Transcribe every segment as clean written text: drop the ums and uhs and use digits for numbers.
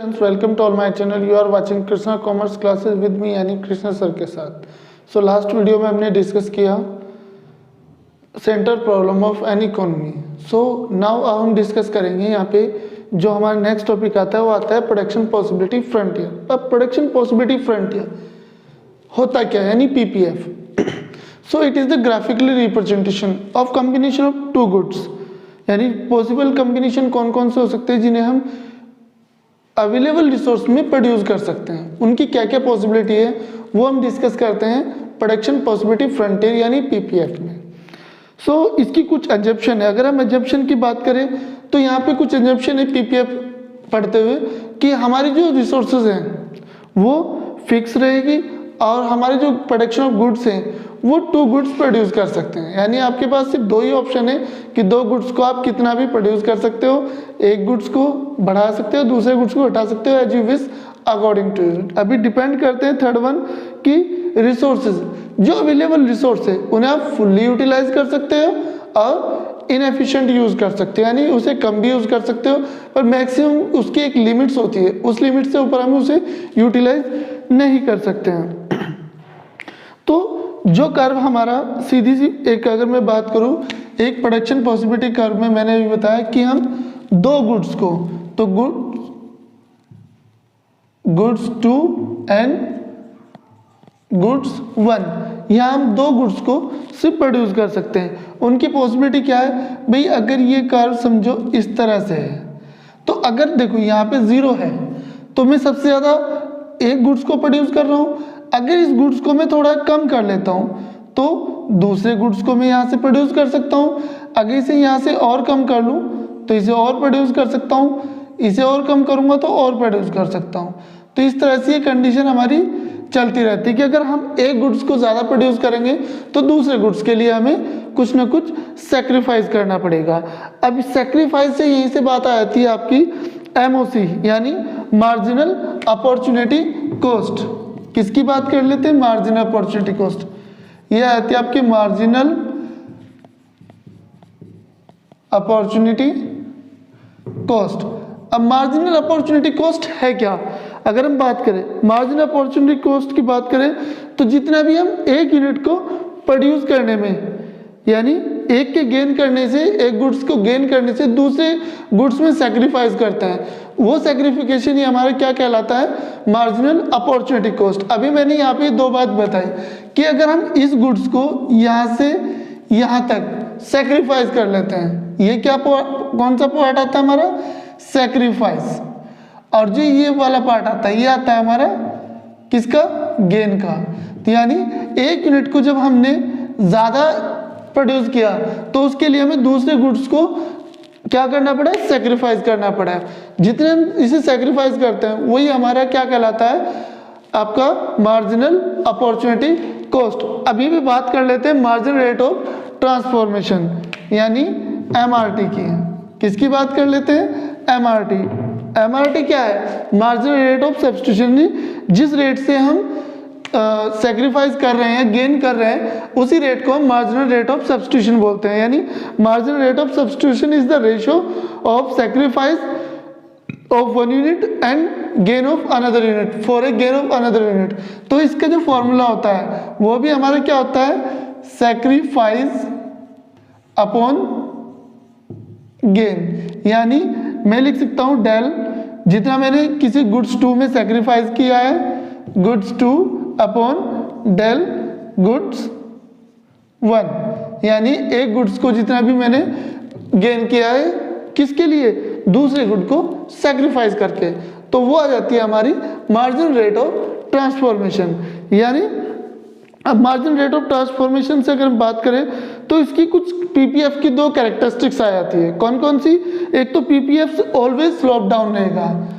Friends, welcome to all my channel. You are watching Krishna commerce classes with me यानी Krishna sir के साथ. So last video में हमने discuss किया centre problem of an economy. So now हम discuss करेंगे यहाँ पे जो हमारा नेक्स्ट टॉपिक आता है वो आता है प्रोडक्शन पॉसिबिलिटी फ्रंटियर. अब प्रोडक्शन पॉसिबिलिटी फ्रंटियर होता क्या है यानी PPF. So it is the graphically representation of combination of two goods. यानी पॉसिबल कॉम्बिनेशन कौन कौन से हो सकते हैं जिन्हें हम अवेलेबल रिसोर्स में प्रोड्यूस कर सकते हैं, उनकी क्या क्या पॉसिबिलिटी है वो हम डिस्कस करते हैं प्रोडक्शन पॉसिबिलिटी फ्रंटियर यानी पीपीएफ में. सो इसकी कुछ एजम्पशन है. अगर हम एजम्पशन की बात करें तो यहाँ पे कुछ एजम्पशन है पीपीएफ पढ़ते हुए कि हमारी जो रिसोर्सेज हैं वो फिक्स रहेगी और हमारे जो प्रोडक्शन ऑफ गुड्स हैं वो टू गुड्स प्रोड्यूस कर सकते हैं. यानी आपके पास सिर्फ दो ही ऑप्शन है कि दो गुड्स को आप कितना भी प्रोड्यूस कर सकते हो. एक गुड्स को बढ़ा सकते हो, दूसरे गुड्स को घटा सकते हो as you wish according to use. अभी डिपेंड करते हैं थर्ड वन की रिसोर्सेज जो अवेलेबल रिसोर्स है उन्हें आप फुल्ली यूटिलाइज कर सकते हो और इनएफिशिएंट यूज कर सकते हो यानी उसे कम भी यूज कर सकते हो पर मैक्सिमम उसकी एक लिमिट्स होती है, उस लिमिट से ऊपर हम उसे यूटिलाइज नहीं कर सकते हैं. तो जो कर्व हमारा सीधी सी एक अगर मैं बात करूं एक प्रोडक्शन पॉसिबिलिटी कर्व में मैंने भी बताया कि हम दो गुड्स को तो गुड्स 2 एंड गुड्स 1 यहाँ हम दो गुड्स को सिर्फ प्रोड्यूस कर सकते हैं. उनकी पॉसिबिलिटी क्या है भाई, अगर ये कर्व समझो इस तरह से है तो अगर देखो यहाँ पे 0 है तो मैं सबसे ज़्यादा एक गुड्स को प्रोड्यूस कर रहा हूँ. अगर इस गुड्स को मैं थोड़ा कम कर लेता हूँ तो दूसरे गुड्स को मैं यहाँ से प्रोड्यूस कर सकता हूँ. अगर इसे यहाँ से और कम कर लूँ तो इसे और प्रोड्यूस कर सकता हूँ, इसे और कम करूँगा तो और प्रोड्यूस कर सकता हूँ. तो इस तरह से ये कंडीशन हमारी चलती रहती है कि अगर हम एक गुड्स को ज़्यादा प्रोड्यूस करेंगे तो दूसरे गुड्स के लिए हमें कुछ ना कुछ सेक्रीफाइस करना पड़ेगा. अब सेक्रीफाइस से यहीं से बात आ जाती है आपकी एमओसी यानी मार्जिनल अपॉर्चुनिटी कॉस्ट. किसकी बात कर लेते हैं, मार्जिनल अपॉर्चुनिटी कॉस्ट. ये आती है आपकी मार्जिनल अपॉर्चुनिटी कॉस्ट. अब मार्जिनल अपॉर्चुनिटी कॉस्ट है क्या, अगर हम बात करें मार्जिनल अपॉर्चुनिटी कॉस्ट की बात करें तो जितना भी हम एक यूनिट को प्रोड्यूस करने में यानी एक के गेन करने से एक गुड्स को गेन करने से दूसरे गुड्स में सेक्रीफाइस करते हैं वो सेक्रीफिकेशन ही हमारा क्या कहलाता है, मार्जिनल अपॉर्चुनिटी कॉस्ट. अभी मैंने यहाँ पे दो बात बताई कि अगर हम इस गुड्स को यहाँ से यहाँ तक सेक्रीफाइस कर लेते हैं, ये क्या कौन सा पार्ट आता है हमारा, सेक्रीफाइस. और जो ये वाला पार्ट आता है ये आता है हमारा किसका, गेन का. तो यानी एक यूनिट को जब हमने ज़्यादा प्रोड्यूस किया तो उसके लिए हमें दूसरे गुड्स को क्या करना पड़ा है, सेक्रीफाइस करना पड़ा है. जितने हम इसे सेक्रीफाइस करते हैं वही हमारा क्या कहलाता है, आपका मार्जिनल अपॉर्चुनिटी कॉस्ट. अभी भी बात कर लेते हैं मार्जिनल रेट ऑफ ट्रांसफॉर्मेशन यानी एमआरटी की. किसकी बात कर लेते हैं, एमआरटी. एमआरटी क्या है, मार्जिनल रेट ऑफ सब्स्टिट्यूशन. जिस रेट से हम सेक्रीफाइस कर रहे हैं, गेन कर रहे हैं, उसी रेट को हम मार्जिनल रेट ऑफ सब्स्टिट्यूशन बोलते हैं. यानी marginal rate of substitution is the ratio of sacrifice of one unit and gain of another unit for a gain of another unit. तो इसका जो फॉर्मूला होता है वो भी हमारा क्या होता है, सेक्रीफाइस अपॉन गेन. यानी मैं लिख सकता हूँ डेल, जितना मैंने किसी गुड्स 2 में सेक्रीफाइस किया है, गुड्स 2 अपॉन डेल गुड्स 1. यानी एक गुड्स को जितना भी मैंने गेन किया है किसके लिए, दूसरे गुड को सेक्रीफाइस करके, तो वो आ जाती है हमारी मार्जिनल रेट ऑफ ट्रांसफॉर्मेशन. यानी अब मार्जिनल रेट ऑफ ट्रांसफॉर्मेशन से अगर हम बात करें तो इसकी कुछ पीपीएफ की दो कैरेक्टरिस्टिक्स आ जाती है. कौन कौन सी, एक तो पीपीएफ ऑलवेज स्लोप डाउन रहेगा.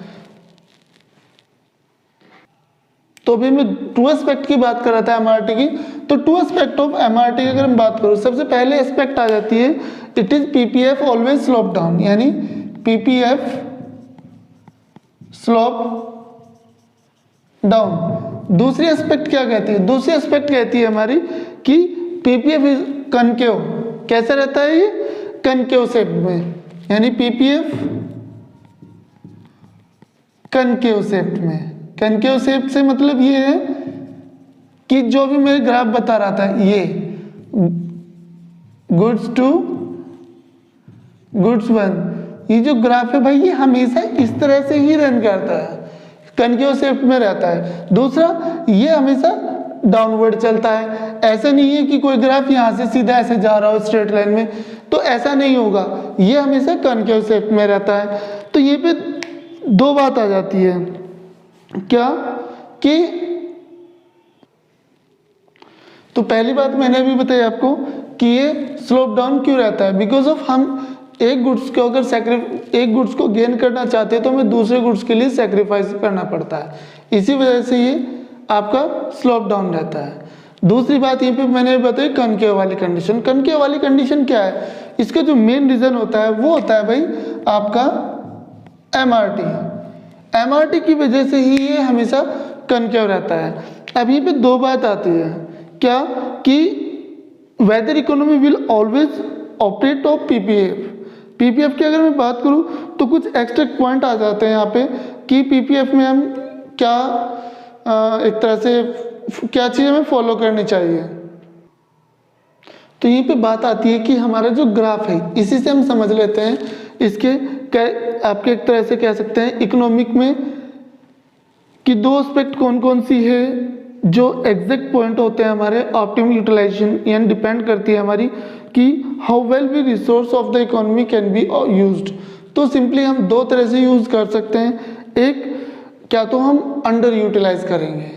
तो अभी मैं टू एस्पेक्ट की बात कर रहा था एमआरटी की, तो टू एस्पेक्ट ऑफ एमआरटी की अगर हम बात करूं सबसे पहले एस्पेक्ट आ जाती है it is PPF always slope down. यानी पीपीएफ स्लोप डाउन. दूसरी एस्पेक्ट क्या कहती है, दूसरी एस्पेक्ट कहती है हमारी कि पीपीएफ इज कनकेव. कैसे रहता है ये, कनकेव शेप में. यानी पीपीएफ कनकेव शेप में। कनकेव शेप से मतलब ये है कि जो भी मेरे ग्राफ बता रहा था, ये गुड्स टू गुड्स वन, ये जो ग्राफ है भाई ये हमेशा इस तरह से ही रन करता है, कनकेव शेप में रहता है। दूसरा, ये हमेशा डाउनवर्ड चलता है, ऐसा नहीं है कि कोई ग्राफ यहाँ से सीधा ऐसे जा रहा हो स्ट्रेट लाइन में, तो ऐसा नहीं होगा, ये हमेशा कनकेव शेप में रहता है। तो ये पे दो बात आ जाती है, क्या कि तो पहली बात मैंने अभी बताई आपको कि ये स्लोप डाउन क्यों रहता है, बिकॉज ऑफ हम एक गुड्स को अगर एक गुड्स को गेन करना चाहते हैं तो हमें दूसरे गुड्स के लिए सेक्रीफाइस करना पड़ता है, इसी वजह से ये आपका स्लोप डाउन रहता है। दूसरी बात ये पे मैंने बताई कनकेव वाली कंडीशन। कनकेव वाली कंडीशन क्या है, इसका जो मेन रीजन होता है वो होता है भाई आपका एमआरटी। एमआरटी की वजह से ही ये हमेशा कनकेव रहता है। अब ये पे दो बात आती है, क्या कि whether economy will always operate of PPF. PPF की अगर मैं बात करूं तो कुछ एक्स्ट्रा पॉइंट आ जाते हैं यहाँ पे कि पीपीएफ में हम क्या एक तरह से क्या चीज़ हमें फॉलो करनी चाहिए। तो यहीं पे बात आती है कि हमारा जो ग्राफ है इसी से हम समझ लेते हैं इसके आपके एक तरह से कह सकते हैं इकोनॉमिक में कि दो एस्पेक्ट कौन कौन सी है जो एग्जैक्ट पॉइंट होते हैं हमारे ऑप्टिमम यूटिलाइजेशन, यानी डिपेंड करती है हमारी कि how well we resource of the economy can be used. तो सिंपली हम दो तरह से यूज कर सकते हैं, एक क्या तो हम अंडर यूटिलाइज करेंगे।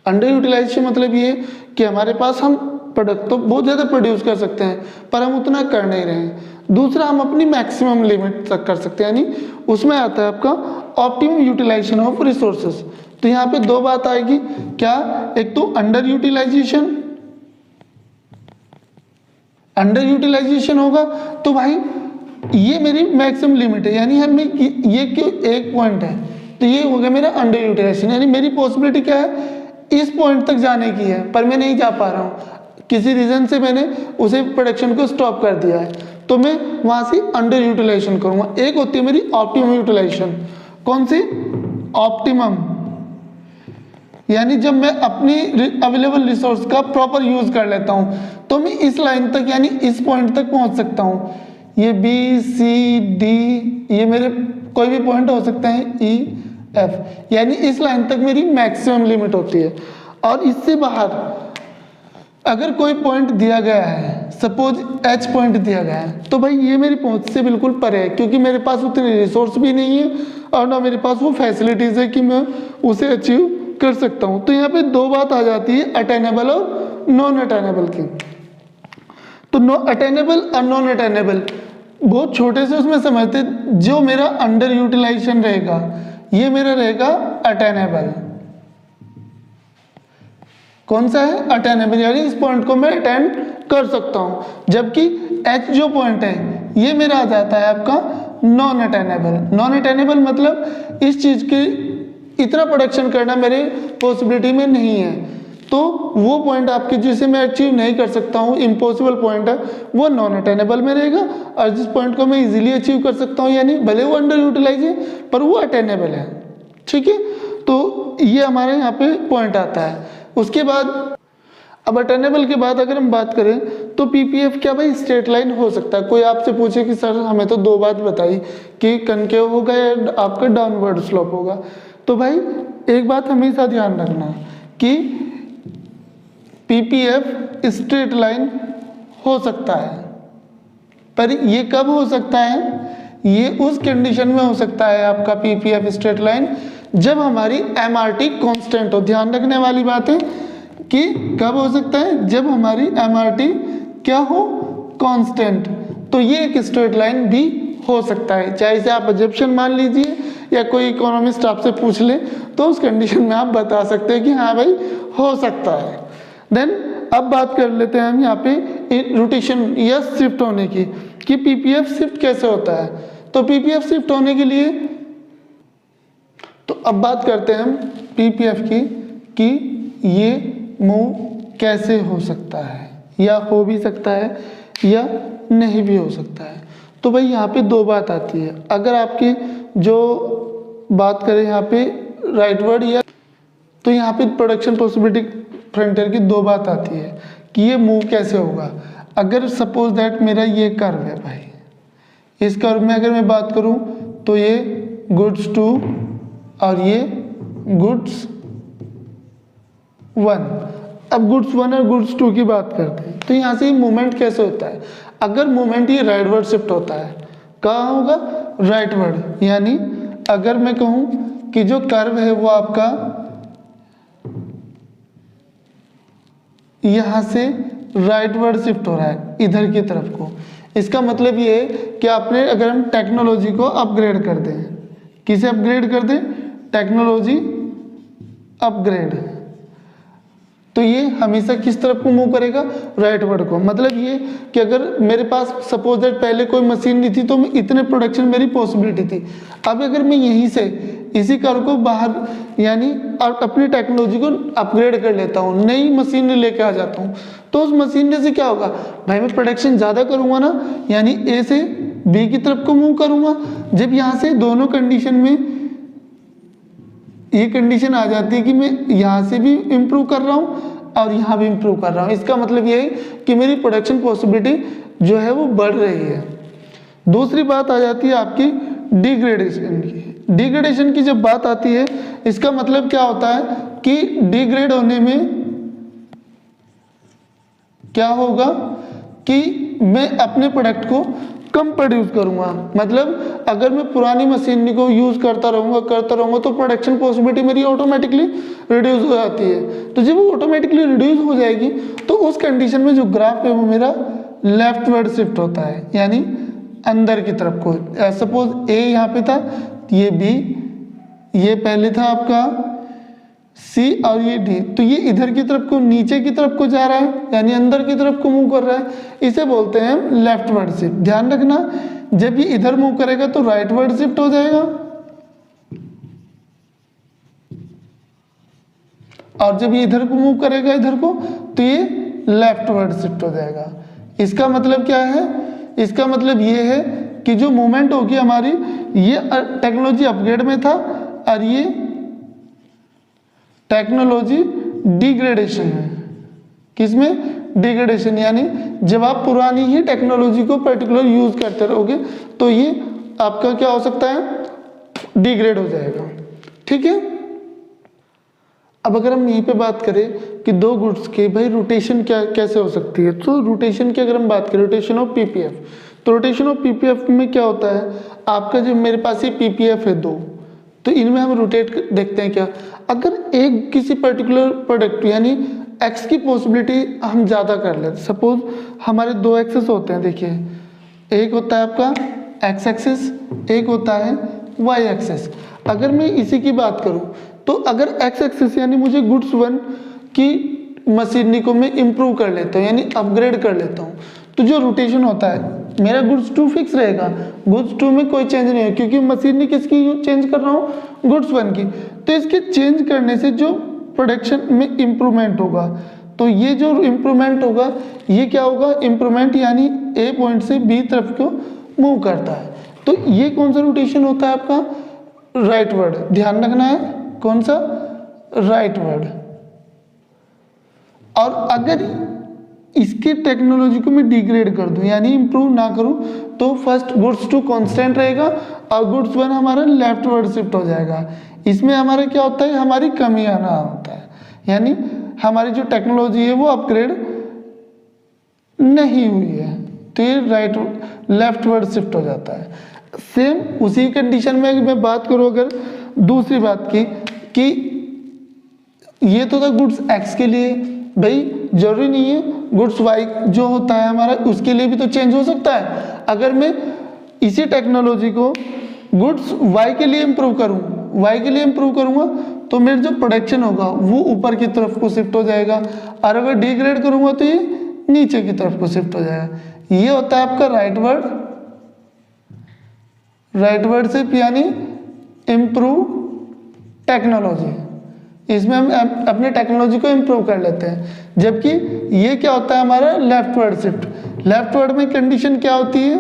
अंडर यूटिलाइजेशन मतलब ये कि हमारे पास हम प्रोडक्ट तो बहुत ज़्यादा प्रोड्यूस कर सकते हैं पर हम उतना कर नहीं रहे हैं। दूसरा, हम अपनी मैक्सिमम लिमिट तक कर सकते हैं, यानी उसमें आता है आपका ऑप्टिमम यूटिलाइजेशन ऑफ रिसोर्सेज। तो यहाँ पे दो बात आएगी, क्या, एक तो अंडर यूटिलाइजेशन, अंडर यूटिलाइजेशन होगा तो भाई ये मेरी मैक्सिमम लिमिट है, यानी हमें ये क्यों एक पॉइंट है तो ये हो गया मेरा अंडर यूटिलाइजेशन, यानी मेरी पॉसिबिलिटी क्या है इस पॉइंट तक जाने की है पर मैं नहीं जा पा रहा हूँ, किसी रीजन से मैंने उसे प्रोडक्शन को स्टॉप कर दिया है तो मैं वहां से अंडर यूटिलाइजेशन करूंगा। एक होती है मेरी ऑप्टिमम यूटिलाइजेशन, कौन सी, ऑप्टिमम, यानी जब मैं अपनी अवेलेबल रिसोर्स का प्रॉपर यूज कर लेता हूं तो मैं इस लाइन तक यानी इस पॉइंट तक पहुंच सकता हूं। ये बी सी डी ये मेरे कोई भी पॉइंट हो सकते हैं, ई एफ, यानी इस लाइन तक मेरी मैक्सिमम लिमिट होती है। और इससे बाहर अगर कोई पॉइंट दिया गया है, सपोज एच पॉइंट दिया गया है, तो भाई ये मेरी पहुंच से बिल्कुल परे है क्योंकि मेरे पास उतनी रिसोर्स भी नहीं है और ना मेरे पास वो फैसिलिटीज है कि मैं उसे अचीव कर सकता हूं। तो यहाँ पे दो बात आ जाती है, अटेनेबल और नॉन अटेनेबल की। तो नो अटेनेबल और नॉन अटेनेबल बहुत छोटे से उसमें समझते, जो मेरा अंडर यूटिलाइजेशन रहेगा ये मेरा रहेगा अटेनेबल। कौन सा है, अटेनेबल, यानी इस पॉइंट को मैं अटेंड कर सकता हूं। जबकि एच जो पॉइंट है ये मेरा आ जाता है आपका नॉन अटेनेबल। नॉन अटेनेबल मतलब इस चीज की इतना प्रोडक्शन करना मेरे पॉसिबिलिटी में नहीं है, तो वो पॉइंट आपके जिसे मैं अचीव नहीं कर सकता हूँ, इम्पॉसिबल पॉइंट है, वो नॉन अटेनेबल में रहेगा। और जिस पॉइंट को मैं इजीली अचीव कर सकता हूँ, यानी भले वो अंडर यूटिलाइज है पर वो अटेनेबल है। ठीक है, तो ये हमारे यहाँ पे पॉइंट आता है। उसके बाद अब अटेनेबल के बाद अगर हम बात करें तो पीपीएफ क्या भाई स्ट्रेट लाइन हो सकता है। कोई आपसे पूछे कि सर हमें तो दो बात बताई कि कनकेव होगा या आपका डाउनवर्ड स्लोप होगा, तो भाई एक बात हमेशा ध्यान रखना कि पीपीएफ स्ट्रेट लाइन हो सकता है, पर ये कब हो सकता है, ये उस कंडीशन में हो सकता है आपका पीपीएफ स्ट्रेट लाइन जब हमारी एमआरटी कांस्टेंट हो। ध्यान रखने वाली बात है कि कब हो सकता है, जब हमारी एमआरटी क्या हो, कांस्टेंट। तो ये एक स्ट्रेट लाइन भी हो सकता है, चाहे इसे आप अजम्पशन मान लीजिए या कोई इकोनॉमिस्ट आपसे पूछ ले तो उस कंडीशन में आप बता सकते हैं कि हाँ भाई हो सकता है। देन अब बात कर लेते हैं हम यहाँ पे रोटेशन या शिफ्ट होने की कि पीपीएफ शिफ्ट कैसे होता है। तो पीपीएफ शिफ्ट होने के लिए तो अब बात करते हैं हम पीपीएफ की कि ये मूव कैसे हो सकता है, या हो भी सकता है या नहीं भी हो सकता है। तो भाई यहाँ पे दो बात आती है, अगर आपकी जो बात करें यहाँ पे राइटवर्ड या, तो यहाँ पे प्रोडक्शन पॉसिबिलिटी फ्रंटियर की दो बात आती है कि ये मूव कैसे होगा। अगर सपोज दैट मेरा ये कर्व है भाई, इस कर्व में अगर मैं बात करूँ तो ये गुड्स 2 और ये गुड्स 1। अब गुड्स 1 और गुड्स 2 की बात करते हैं, तो यहाँ से मूवमेंट कैसे होता है। अगर मूवमेंट ये राइटवर्ड शिफ्ट होता है, कहाँ होगा, राइटवर्ड। यानी अगर मैं कहूँ कि जो कर्व है वो आपका यहाँ से राइटवर्ड शिफ्ट हो रहा है इधर की तरफ को, इसका मतलब ये है कि आपने, अगर हम टेक्नोलॉजी को अपग्रेड कर दें, किसे अपग्रेड कर दें, टेक्नोलॉजी अपग्रेड, तो ये हमेशा किस तरफ को मूव करेगा, राइटवर्ड को। मतलब ये कि अगर मेरे पास सपोज दैट पहले कोई मशीन नहीं थी तो मैं इतने प्रोडक्शन मेरी पॉसिबिलिटी थी, अब अगर मैं यहीं से इसी कर्व को बाहर यानी अपनी टेक्नोलॉजी को अपग्रेड कर लेता हूँ, नई मशीन लेके आ जाता हूँ, तो उस मशीन से क्या होगा भाई, मैं प्रोडक्शन ज़्यादा करूँगा ना, यानी ए से बी की तरफ को मूव करूँगा। जब यहाँ से दोनों कंडीशन में ये कंडीशन आ जाती है कि मैं यहाँ से भी इम्प्रूव कर रहा हूँ और यहाँ भी इम्प्रूव कर रहा हूँ, इसका मतलब ये है कि मेरी प्रोडक्शन पॉसिबिलिटी जो है वो बढ़ रही है। दूसरी बात आ जाती है आपकी डिग्रेडेशन की। डिग्रेडेशन की जब बात आती है, इसका मतलब क्या होता है कि डिग्रेड होने में क्या होगा कि मैं अपने प्रोडक्ट को कम प्रोड्यूस करूंगा। मतलब अगर मैं पुरानी मशीनरी को यूज करता रहूंगा तो प्रोडक्शन पॉसिबिलिटी मेरी ऑटोमेटिकली रिड्यूस हो जाती है। तो जब वो ऑटोमेटिकली रिड्यूस हो जाएगी तो उस कंडीशन में जो ग्राफ है वो मेरा लेफ्टवर्ड शिफ्ट होता है, यानी अंदर की तरफ को। सपोज ए यहाँ पे था, ये बी, ये पहले था आपका सी और ये डी, तो ये इधर की तरफ को, नीचे की तरफ को जा रहा है, यानी अंदर की तरफ को मूव कर रहा है, इसे बोलते हैं हम लेफ्टवर्ड शिफ्ट। ध्यान रखना, जब ये इधर मूव करेगा तो राइटवर्ड शिफ्ट हो जाएगा और जब ये इधर को मूव करेगा इधर को तो ये लेफ्टवर्ड शिफ्ट हो जाएगा। इसका मतलब क्या है, इसका मतलब ये है कि जो मूवमेंट होगी हमारी, ये टेक्नोलॉजी अपग्रेड में था और ये टेक्नोलॉजी डिग्रेडेशन है। किसमें, डिग्रेडेशन, यानी जब आप पुरानी ही टेक्नोलॉजी को पर्टिकुलर यूज करते रहोगे तो ये आपका क्या हो सकता है, डिग्रेड हो जाएगा। ठीक है। अब अगर हम यहीं पे बात करें कि दो गुड्स के भाई रोटेशन क्या कैसे हो सकती है, तो रोटेशन की अगर हम बात करें, रोटेशन ऑफ पीपीएफ, तो रोटेशन ऑफ पीपीएफ में क्या होता है, आपका जो मेरे पास ये पीपीएफ है दो, तो इनमें हम रोटेट देखते हैं क्या, अगर एक किसी पर्टिकुलर प्रोडक्ट यानी एक्स की पॉसिबिलिटी हम ज़्यादा कर लेते, सपोज हमारे दो एक्सेस होते हैं, देखिए एक होता है आपका एक्स एक्सेस, एक होता है वाई एक्सेस। अगर मैं इसी की बात करूं तो अगर एक्स एक्सेस यानी मुझे गुड्स 1 की मशीनरी को मैं इम्प्रूव कर लेता हूँ यानी अपग्रेड कर लेता हूँ, तो जो रोटेशन होता है मेरा गुड्स 2 फिक्स रहेगा, गुड्स 2 में कोई चेंज नहीं है क्योंकि मशीनरी किसकी चेंज कर रहा हूँ, गुड्स 1 की। तो इसके चेंज करने से जो प्रोडक्शन में इम्प्रूवमेंट होगा, तो ये जो इम्प्रूवमेंट होगा ये क्या होगा, इम्प्रूवमेंट यानी ए पॉइंट से बी तरफ को मूव करता है। तो ये कौन सा रोटेशन होता है आपका, राइटवर्ड। ध्यान रखना है कौन सा, राइटवर्ड। और अगर इसके टेक्नोलॉजी को मैं डिग्रेड कर दूं यानी इंप्रूव ना करूं तो फर्स्ट गुड्स 2 कांस्टेंट रहेगा और गुड्स 1 हमारा लेफ्टवर्ड शिफ्ट हो जाएगा। इसमें हमारा क्या होता है, हमारी कमी आना होता है, यानी हमारी जो टेक्नोलॉजी है वो अपग्रेड नहीं हुई है, तो ये राइट लेफ्टवर्ड शिफ्ट हो जाता है। सेम उसी कंडीशन में मैं बात करूं अगर दूसरी बात की कि ये तो था गुड्स एक्स के लिए, भाई जरूरी नहीं है गुड्स वाई जो होता है हमारा उसके लिए भी तो चेंज हो सकता है। अगर मैं इसी टेक्नोलॉजी को गुड्स वाई के लिए इम्प्रूव करूंगा तो मेरा जो प्रोडक्शन होगा वो ऊपर की तरफ को शिफ्ट हो जाएगा, और अगर डिग्रेड करूंगा तो ये नीचे की तरफ को शिफ्ट हो जाएगा। ये होता है आपका राइटवर्ड शिफ्ट यानी इम्प्रूव टेक्नोलॉजी। इसमें हम अपनी टेक्नोलॉजी को इम्प्रूव कर लेते हैं, जबकि ये क्या होता है हमारा लेफ्टवर्ड शिफ्ट। लेफ्टवर्ड में कंडीशन क्या होती है,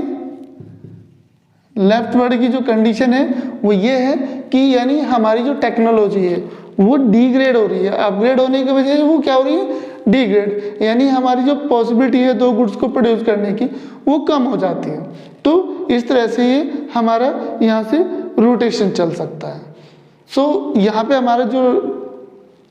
लेफ्ट वर्ड की जो कंडीशन है वो ये है कि यानी हमारी जो टेक्नोलॉजी है वो डिग्रेड हो रही है, अपग्रेड होने की वजह से वो क्या हो रही है, डिग्रेड, यानी हमारी जो पॉसिबिलिटी है दो गुड्स को प्रोड्यूस करने की वो कम हो जाती है। तो इस तरह से ये हमारा यहाँ से रोटेशन चल सकता है। सो यहाँ पे हमारा जो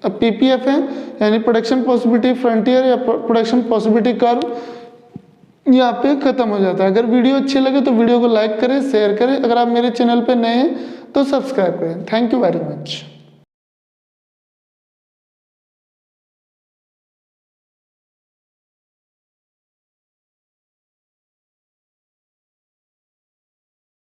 PPF है यानी प्रोडक्शन पॉसिबिलिटी फ्रंटियर या प्रोडक्शन पॉसिबिलिटी कर्व यहाँ पे ख़त्म हो जाता है। अगर वीडियो अच्छी लगे तो वीडियो को लाइक करें, शेयर करें। अगर आप मेरे चैनल पे नए हैं तो सब्सक्राइब करें। Thank you very much.